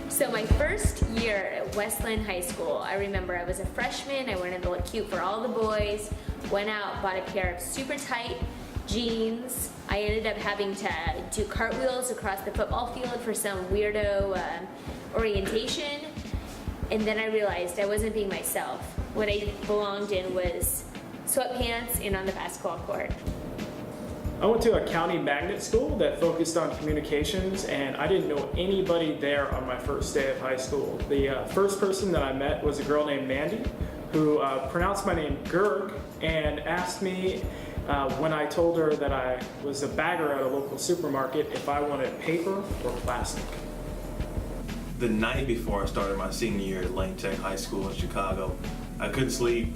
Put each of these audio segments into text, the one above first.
So my first year at Westland High School, I remember I was a freshman, I wanted to look cute for all the boys, went out, bought a pair of super tight jeans. I ended up having to do cartwheels across the football field for some weirdo orientation. And then I realized I wasn't being myself. What I belonged in was sweatpants and on the basketball court. I went to a county magnet school that focused on communications, and I didn't know anybody there on my first day of high school. The first person that I met was a girl named Mandy, who pronounced my name Gerg and asked me when I told her that I was a bagger at a local supermarket if I wanted paper or plastic. The night before I started my senior year at Lane Tech High School in Chicago, I couldn't sleep.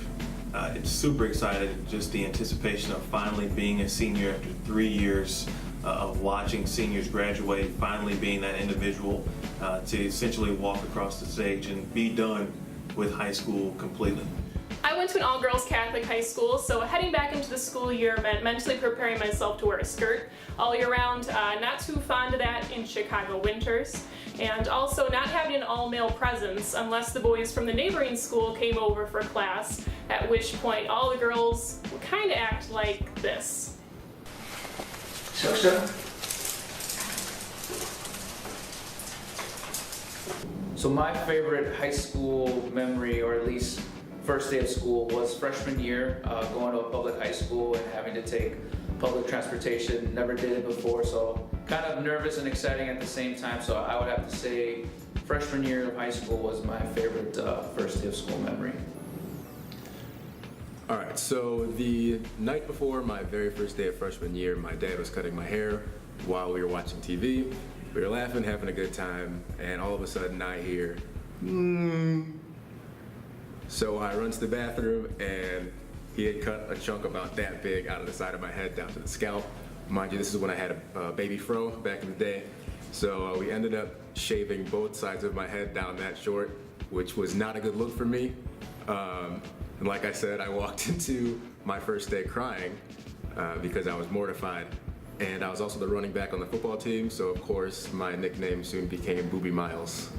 Super excited, just the anticipation of finally being a senior after 3 years of watching seniors graduate, finally being that individual to essentially walk across the stage and be done with high school completely. I went to an all-girls Catholic high school, so heading back into the school year meant mentally preparing myself to wear a skirt all year round. Not too fond of that in Chicago winters, and also not having an all-male presence unless the boys from the neighboring school came over for class, at which point all the girls would kind of act like this. So my favorite high school memory, or at least first day of school, was freshman year, going to a public high school and having to take public transportation. Never did it before, so kind of nervous and exciting at the same time. So I would have to say freshman year of high school was my favorite first day of school memory. All right, so the night before my very first day of freshman year, my dad was cutting my hair while we were watching TV. We were laughing, having a good time, and all of a sudden I hear, So I run to the bathroom, and he had cut a chunk about that big out of the side of my head down to the scalp. Mind you, this is when I had a baby fro back in the day. So we ended up shaving both sides of my head down that short, which was not a good look for me. And like I said, I walked into my first day crying because I was mortified. And I was also the running back on the football team, so of course my nickname soon became Booby Miles.